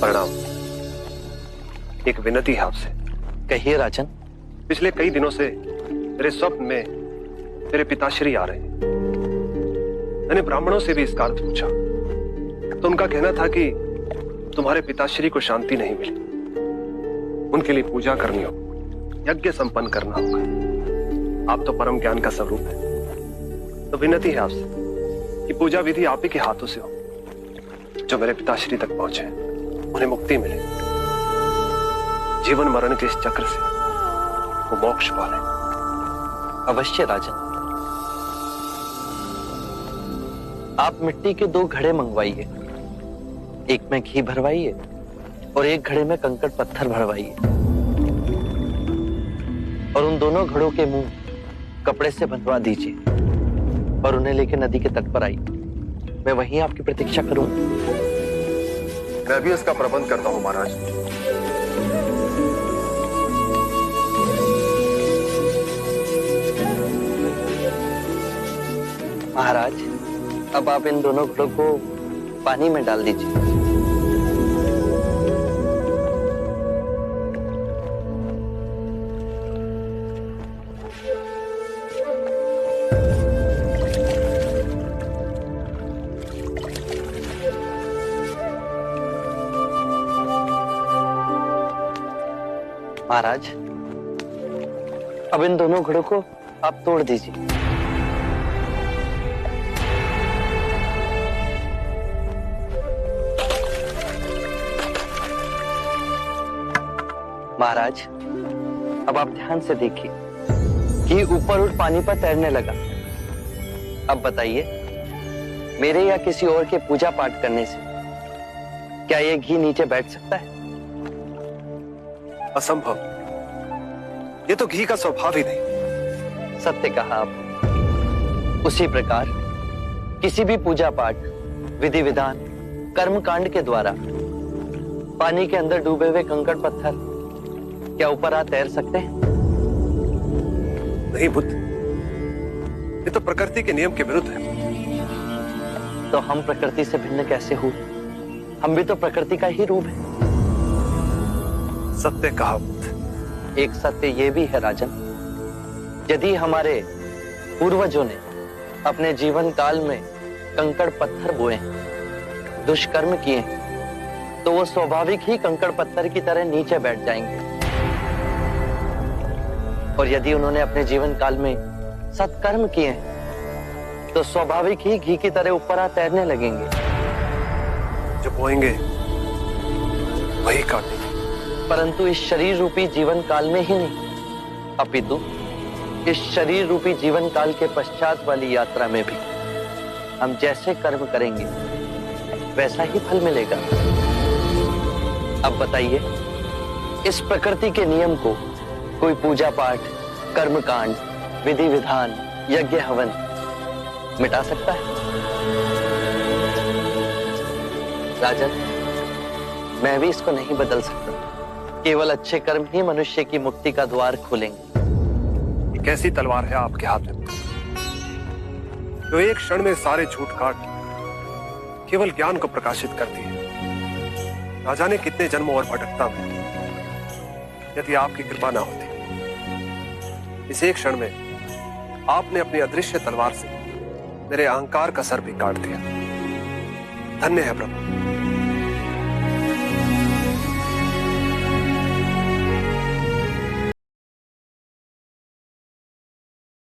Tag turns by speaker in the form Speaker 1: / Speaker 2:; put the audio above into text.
Speaker 1: प्रणाम। एक विनती है आपसे।
Speaker 2: कहिए राजन।
Speaker 1: पिछले कई दिनों से मेरे स्वप्न में मेरे पिताश्री आ रहे हैं। मैंने ब्राह्मणों से भी इसका अर्थ पूछा तो उनका कहना था कि तुम्हारे पिताश्री को शांति नहीं मिली, उनके लिए पूजा करनी हो, यज्ञ संपन्न करना होगा। आप तो परम ज्ञान का स्वरूप है, तो विनती है आपसे कि पूजा विधि आप ही के हाथों से हो, जो मेरे पिताश्री तक पहुंचे, उन्हें मुक्ति मिले, जीवन मरण के इस चक्र से वो मोक्ष पाले।
Speaker 2: अवश्य राजन। आप मिट्टी के 2 घड़े मंगवाइए, एक में घी भरवाइए और एक घड़े में कंकड़ पत्थर भरवाइए, और उन दोनों घड़ों के मुंह कपड़े से बंधवा दीजिए और उन्हें लेकर नदी के तट पर आइए। मैं वहीं आपकी प्रतीक्षा करूंगा।
Speaker 1: मैं भी इसका प्रबंध करता हूं महाराज।
Speaker 2: महाराज, अब आप इन दोनों घड़ों को पानी में डाल दीजिए। महाराज, अब इन दोनों घड़ों को आप तोड़ दीजिए। महाराज, अब आप ध्यान से देखिए कि ऊपर उठ पानी पर तैरने लगा। अब बताइए, मेरे या किसी और के पूजा पाठ करने से क्या ये घी नीचे बैठ सकता है?
Speaker 1: असंभव। ये तो घी का स्वभाव ही नहीं।
Speaker 2: सत्य कहा आप। उसी प्रकार किसी भी पूजा पाठ, विधि विधान, कर्म कांड के द्वारा पानी के अंदर डूबे हुए कंकड़ पत्थर क्या ऊपर आ तैर सकते हैं?
Speaker 1: नहीं बुद्ध, ये तो प्रकृति के नियम के विरुद्ध है।
Speaker 2: तो हम प्रकृति से भिन्न कैसे हुए? हम भी तो प्रकृति का ही रूप है।
Speaker 1: सत्य कहा बुद्ध।
Speaker 2: एक सत्य ये भी है राजन, यदि हमारे पूर्वजों ने अपने जीवन काल में कंकड़ पत्थर बोए, दुष्कर्म किए, तो वो स्वाभाविक ही कंकड़ पत्थर की तरह नीचे बैठ जाएंगे। और यदि उन्होंने अपने जीवन काल में सत्कर्म किए तो स्वाभाविक ही घी की तरह ऊपर आ तैरने लगेंगे।
Speaker 1: जो बोएंगे वही काटेंगे।
Speaker 2: परंतु इस शरीर रूपी जीवन काल में ही नहीं, अपितु इस शरीर रूपी जीवन काल के पश्चात वाली यात्रा में भी हम जैसे कर्म करेंगे वैसा ही फल मिलेगा। अब बताइए, इस प्रकृति के नियम को कोई पूजा पाठ, कर्म कांड, विधि विधान, यज्ञ हवन मिटा सकता है? राजन, मैं भी इसको नहीं बदल सकता। केवल अच्छे कर्म ही मनुष्य की मुक्ति का द्वार खोलेंगे।
Speaker 1: ये कैसी तलवार है आपके हाथ में, जो एक क्षण में सारे झूठ काट केवल ज्ञान को प्रकाशित करती है? ना जाने कितने जन्मों और भटकता में यदि आपकी कृपा ना होती, इस एक क्षण में आपने अपनी अदृश्य तलवार से मेरे अहंकार का सर भी काट दिया। धन्य है प्रभु।